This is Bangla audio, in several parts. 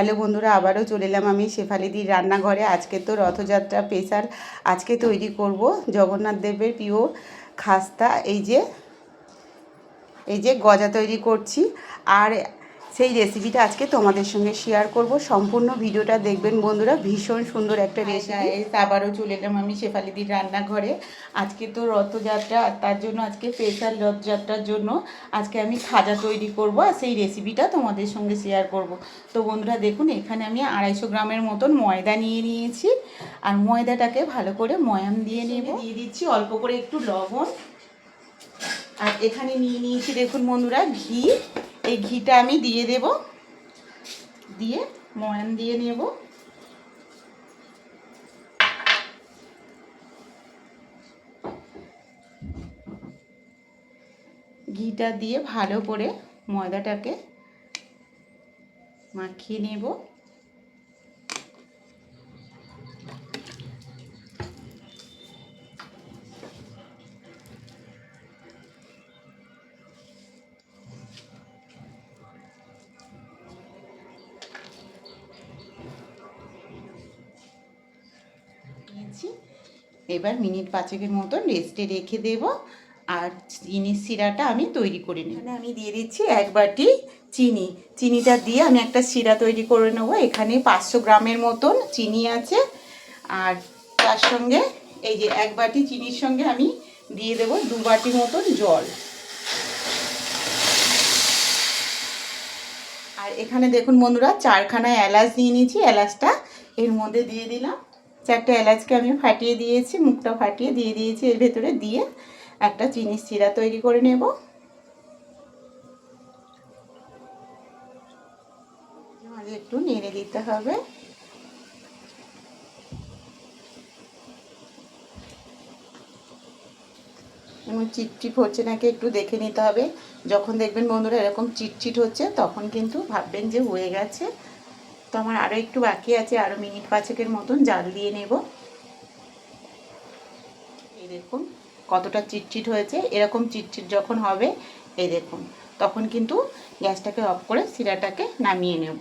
হ্যালো বন্ধুরা, আবারও চলে এলাম আমি শেফালিদির রান্নাঘরে। আজকে তো রথযাত্রা স্পেশাল। আজকে তৈরি করব জগন্নাথ দেবের প্রিয় খাস্তা। এই যে গজা তৈরি করছি, আর সেই রেসিপিটা আজকে তোমাদের সঙ্গে শেয়ার করব। সম্পূর্ণ ভিডিওটা দেখবেন বন্ধুরা, ভীষণ সুন্দর একটা রেসিপি। আবারও চলে এলাম আমি শেফালিদির রান্নাঘরে। আজকে তো রথযাত্রা, আর তার জন্য আজকে স্পেশাল রথযাত্রার জন্য আজকে আমি খাজা তৈরি করব, আর সেই রেসিপিটা তোমাদের সঙ্গে শেয়ার করব। তো বন্ধুরা দেখুন, এখানে আমি 250 গ্রামের মতন ময়দা নিয়ে নিয়েছি, আর ময়দাটাকে ভালো করে ময়াম দিয়ে দিয়ে দিচ্ছি অল্প করে একটু লবণ। আর এখানে নিয়ে নিয়েছি দেখুন বন্ধুরা ঘি। এই ঘিটা আমি দিয়ে দেব, দিয়ে ময়ান দিয়ে নেব। ঘিটা দিয়ে ভালো করে ময়দাটাকে মাখিয়ে নেব। এবার মিনিট 5 মতন রেস্টে রেখে দেব, আর চিনির শিরাটা আমি তৈরি করে নেব। এখানে আমি দিয়ে দিচ্ছি 1 বাটি চিনি। চিনিটা দিয়ে আমি একটা শিরা তৈরি করে নেব। এখানে 500 গ্রামের মতন চিনি আছে, আর তার সঙ্গে এই যে 1 বাটি চিনির সঙ্গে আমি দিয়ে দেব 2 বাটি মতন জল। আর এখানে দেখুন বন্ধুরা, 4খানা এলাচ নিয়ে নিয়েছি। এলাচটা এর মধ্যে দিয়ে দিলাম। 4টে এলাচকে আমি ফাটিয়ে দিয়েছি, মুখটা ফাটিয়ে দিয়ে দিয়েছি এর ভেতরে, দিয়ে একটা চিনির শিরা তৈরি করে নেব। একটু নেড়ে দিতে হবে। এবং চিটচিট হচ্ছে নাকি একটু দেখে নিতে হবে। যখন দেখবেন বন্ধুরা এরকম চিটচিট হচ্ছে, তখন কিন্তু ভাববেন যে হয়ে গেছে। তো আমার আরও একটু বাকি আছে, আরও মিনিট 5 মতন জাল দিয়ে নেব। এই দেখুন কতটা চিটচিট হয়েছে। এরকম চিটচিট যখন হবে, এই দেখুন, তখন কিন্তু গ্যাসটাকে অফ করে শিরাটাকে নামিয়ে নেব।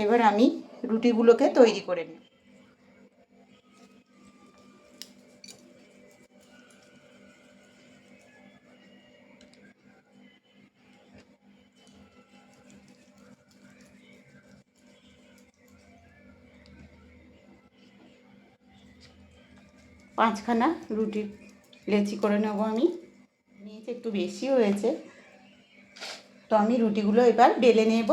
এবার আমি রুটিগুলোকে তৈরি করে নিই। পাঁচখানা রুটি লেচি করে নেব। আমি নিয়েছি, একটু বেশি হয়েছে, তো আমি রুটিগুলো এবার বেলে নেব।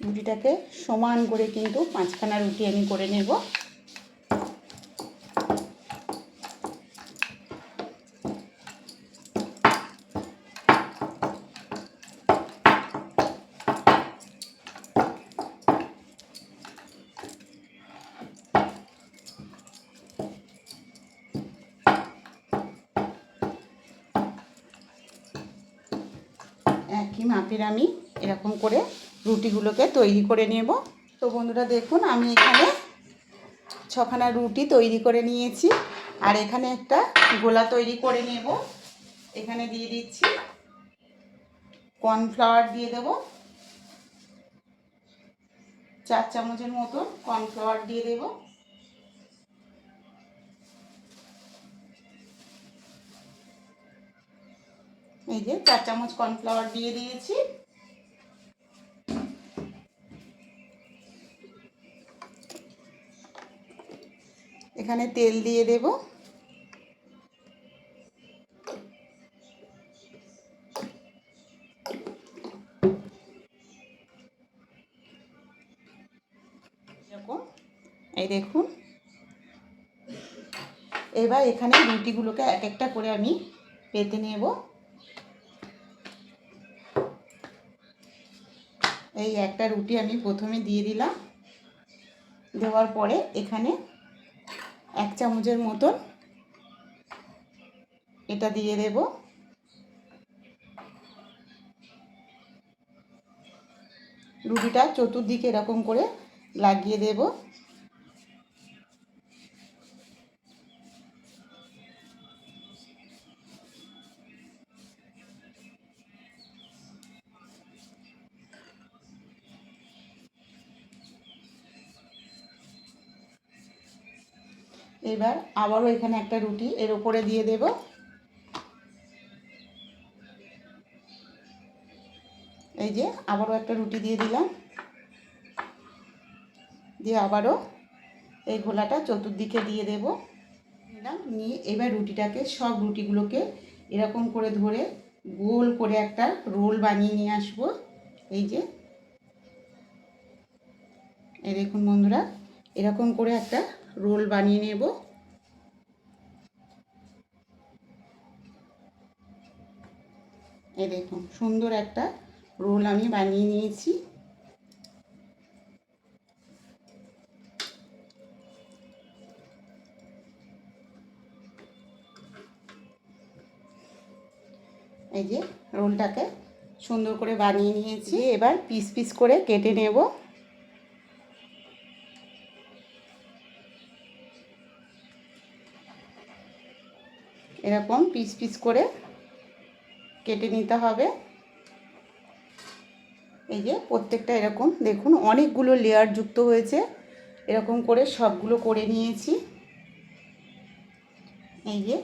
রুটিটাকে সমান করে কিন্তু 5খানা রুটি আমি করে নেব। একই মাপের আমি এরকম করে রুটিগুলোকে তৈরি করে নেব। তো বন্ধুরা দেখুন, আমি এখানে 6খানা রুটি তৈরি করে নিয়েছি, আর এখানে একটা গোলা তৈরি করে নেব। এখানে দিয়ে দিচ্ছি কর্নফ্লাওয়ার, দিয়ে দেব 4 চামচের মতো কর্নফ্লাওয়ার দিয়ে দেব। এই যে 4 চামচ কর্নফ্লাওয়ার দিয়ে দিয়েছি। এখানে তেল দিয়ে দেব। এই দেখুন, এবার এখানে রুটিগুলোকে এক একটা করে আমি পেতে নেব। এই একটা রুটি আমি প্রথমে দিয়ে দিলাম। দেওয়ার পরে এখানে 1 চামচের মতন এটা দিয়ে দেব। রুটিটা চতুর্দিকে এরকম করে লাগিয়ে দেব। এবার আবারও এখানে একটা রুটি এর উপরে দিয়ে দেব। এই যে আবারও একটা রুটি দিয়ে দিলাম। দিয়ে আবারও এই গোলাটা চতুর্দিকে দিয়ে দেব। নিয়ে এবার রুটিটাকে, সব রুটিগুলোকে এরকম করে ধরে গোল করে একটা রোল বানিয়ে নিয়ে আসবো। এই যে এই দেখুন বন্ধুরা, এরকম করে একটা রোল বানিয়ে নেব। এই দেখুন সুন্দর একটা রোল আমি বানিয়ে নিয়েছি। এই যে রোলটাকে সুন্দর করে বানিয়ে নিয়েছি। এবার পিস পিস করে কেটে নেব। এরকম পিস পিস করে কেটে নিতে হবে। এই যে প্রত্যেকটা এরকম দেখুন অনেকগুলো লেয়ার যুক্ত হয়েছে। এরকম করে সবগুলো করে নিয়েছি। এই যে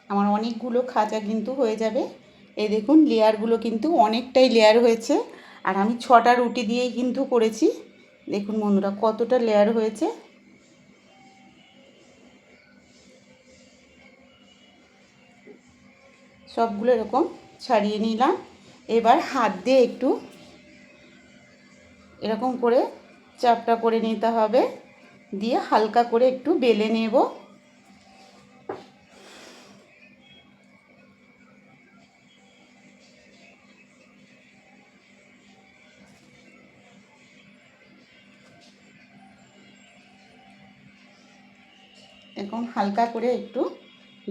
আমার অনেকগুলো খাঁচা কিন্তু হয়ে যাবে। এই দেখুন লেয়ারগুলো কিন্তু অনেকটাই লেয়ার হয়েছে। আর আমি 6টা রুটি দিয়েই কিন্তু করেছি। দেখুন বন্ধুরা কতটা লেয়ার হয়েছে। সবগুলো এরকম ছাড়িয়ে নিলাম। এবার হাত দিয়ে একটু এরকম করে চাপটা করে নিতে হবে। দিয়ে হালকা করে একটু বেলে নেব। এরকম হালকা করে একটু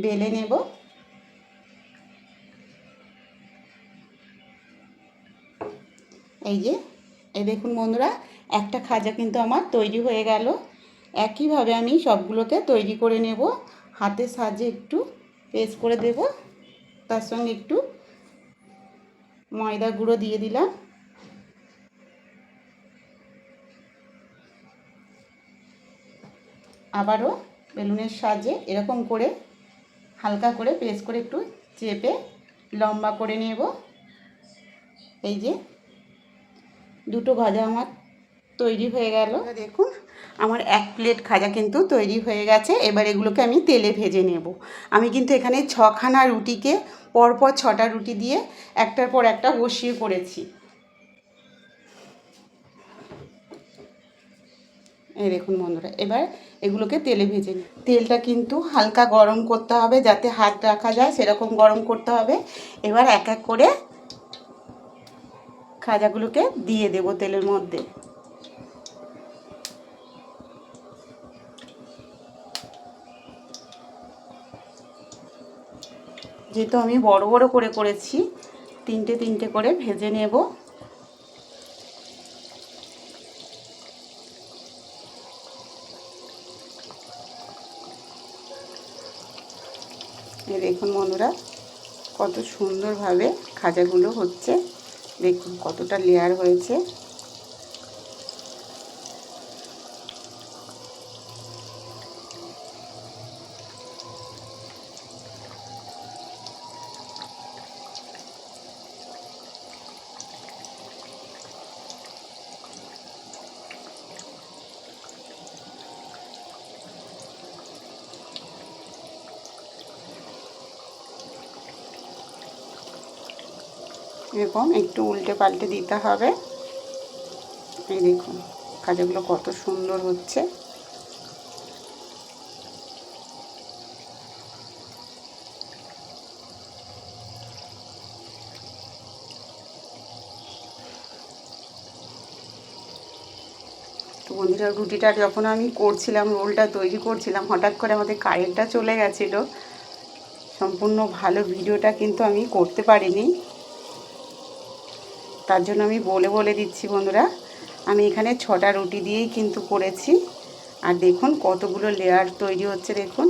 বেলে নেব। এই যে এই দেখুন বন্ধুরা, একটা খাজা কিন্তু আমার তৈরি হয়ে গেল। একইভাবে আমি সবগুলোকে তৈরি করে নেব। হাতের সাহায্যে একটু প্রেস করে দেব। তার সঙ্গে একটু ময়দা গুঁড়ো দিয়ে দিলাম। আবারও বেলুনের সাহায্যে এরকম করে হালকা করে প্রেস করে একটু চেপে লম্বা করে নেব। এই যে দুটো ভাজা আমার তৈরি হয়ে গেল। দেখুন আমার 1 প্লেট খাজা কিন্তু তৈরি হয়ে গেছে। এবার এগুলোকে আমি তেলে ভেজে নেব। আমি কিন্তু এখানে 6খানা রুটিকে পরপর 6টা রুটি দিয়ে একটার পর একটা বসিয়ে করেছি। এই দেখুন বন্ধুরা, এবার এগুলোকে তেলে ভেজে নিই। তেলটা কিন্তু হালকা গরম করতে হবে, যাতে হাত রাখা যায় সেরকম গরম করতে হবে। এবার এক এক করে খাজাগুলোকে দিয়ে দেব তেলের মধ্যে। যেহেতু আমি বড় বড় করে করেছি, 3টে 3টে করে ভেজে নেব। এই দেখুন বন্ধুরা কত সুন্দরভাবে খাজাগুলো হচ্ছে। দেখুন কতটা লেয়ার হয়েছে। এরকম একটু উল্টে পাল্টে দিতে হবে। এই দেখুন খাজাগুলো কত সুন্দর হচ্ছে। তো বন্ধুরা রুটিটা যখন আমি করছিলাম, রোলটা তৈরি করছিলাম, হঠাৎ করে আমাদের কারেন্টটা চলে গেছিলো। সম্পূর্ণ ভালো ভিডিওটা কিন্তু আমি করতে পারিনি, তার জন্য আমি বলে দিচ্ছি বন্ধুরা। আমি এখানে 6টা রুটি দিয়েই কিন্তু করেছি। আর দেখুন কতগুলো লেয়ার তৈরি হচ্ছে দেখুন।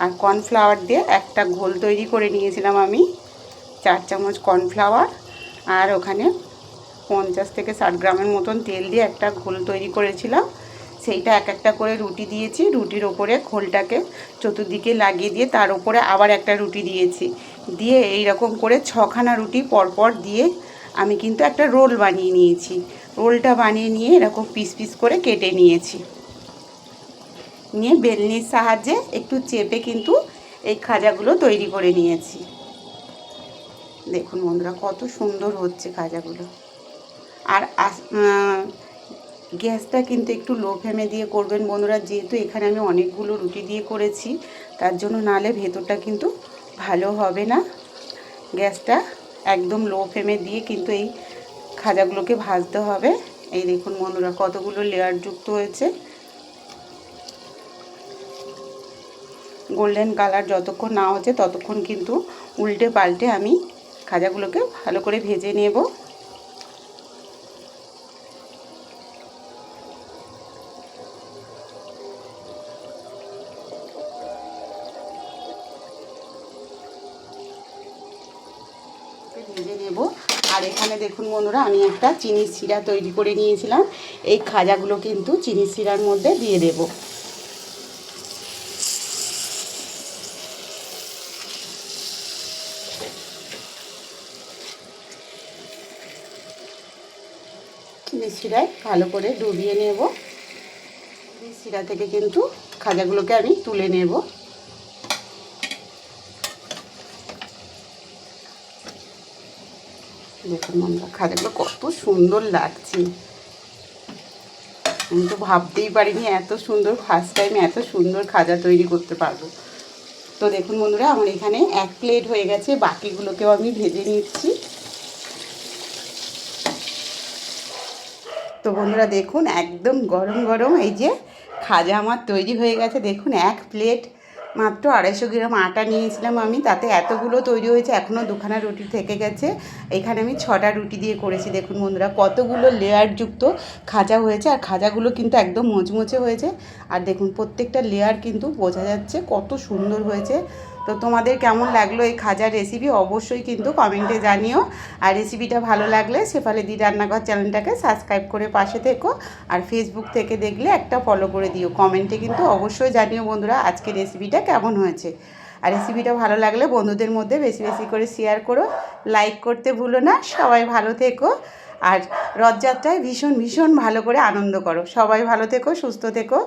আর কর্নফ্লাওয়ার দিয়ে একটা ঘোল তৈরি করে নিয়েছিলাম আমি, 4 চামচ কর্নফ্লাওয়ার। আর ওখানে 50 থেকে 60 গ্রামের মতন তেল দিয়ে একটা ঘোল তৈরি করেছিলাম। সেইটা একটা করে রুটি দিয়েছি, রুটির ওপরে ঘোলটাকে চতুর্দিকে লাগিয়ে দিয়ে তার উপরে আবার একটা রুটি দিয়েছি, দিয়ে এই রকম করে 6খানা রুটি পরপর দিয়ে আমি কিন্তু একটা রোল বানিয়ে নিয়েছি। রোলটা বানিয়ে নিয়ে এরকম পিস পিস করে কেটে নিয়েছি, নিয়ে বেলনির সাহায্যে একটু চেপে কিন্তু এই খাজাগুলো তৈরি করে নিয়েছি। দেখুন বন্ধুরা কত সুন্দর হচ্ছে খাজাগুলো। আর গ্যাসটা কিন্তু একটু লো ফ্লেমে দিয়ে করবেন বন্ধুরা, যেহেতু এখানে আমি অনেকগুলো রুটি দিয়ে করেছি, তার জন্য নালে ভেতরটা কিন্তু ভালো হবে না। গ্যাসটা একদম লো ফ্লেমে দিয়ে কিন্তু এই খাজাগুলোকে ভাজতে হবে। এই দেখুন বন্ধুরা কতগুলো লেয়ার যুক্ত হয়েছে। গোল্ডেন কালার যতক্ষণ না হচ্ছে ততক্ষণ কিন্তু উল্টে পাল্টে আমি খাজাগুলোকে ভালো করে ভেজে নেব। ভেজে নেব। আর এখানে দেখুন বন্ধুরা আমি একটা চিনির শিরা তৈরি করে নিয়েছিলাম, এই খাজাগুলো কিন্তু চিনির শিরার মধ্যে দিয়ে দেব। চিনির শিরায় ভালো করে ডুবিয়ে নেব। চিনির শিরা থেকে কিন্তু খাজাগুলোকে আমি তুলে নেব। দেখুন বন্ধুরা খাজাগুলো কত সুন্দর লাগছে, আমি তো ভাবতেই পারিনি এত সুন্দর, ফার্স্ট টাইম এত সুন্দর খাজা তৈরি করতে পারবো। তো দেখুন বন্ধুরা আমার এখানে 1 প্লেট হয়ে গেছে, বাকিগুলোকেও আমি ভেজে নিচ্ছি। তো বন্ধুরা দেখুন একদম গরম গরম এই যে খাজা আমার তৈরি হয়ে গেছে। দেখুন 1 প্লেট মাত্র 250 গ্রাম আটা নিয়েছিলাম আমি, তাতে এতগুলো তৈরি হয়েছে, এখনও 2খানা রুটি থেকে গেছে। এখানে আমি 6টা রুটি দিয়ে করেছি। দেখুন বন্ধুরা কতগুলো লেয়ার যুক্ত খাজা হয়েছে, আর খাজাগুলো কিন্তু একদম মুচমুচে হয়েছে। আর দেখুন প্রত্যেকটা লেয়ার কিন্তু বোঝা যাচ্ছে কত সুন্দর হয়েছে। তো তোমাদের কেমন লাগলো এই খাজার রেসিপি অবশ্যই কিন্তু কমেন্টে জানিও। আর রেসিপিটা ভালো লাগলে শেফালিদি রান্নাঘর চ্যানেলটাকে সাবস্ক্রাইব করে পাশে থেকো। আর ফেসবুক থেকে দেখলে একটা ফলো করে দিও। কমেন্টে কিন্তু অবশ্যই জানিও বন্ধুরা আজকে রেসিপিটা কেমন হয়েছে। আর রেসিপিটা ভালো লাগলে বন্ধুদের মধ্যে বেশি বেশি করে শেয়ার করো, লাইক করতে ভুলো না। সবাই ভালো থেকো, আর রথযাত্রায় ভীষণ ভীষণ ভালো করে আনন্দ করো। সবাই ভালো থেকো, সুস্থ থেকো।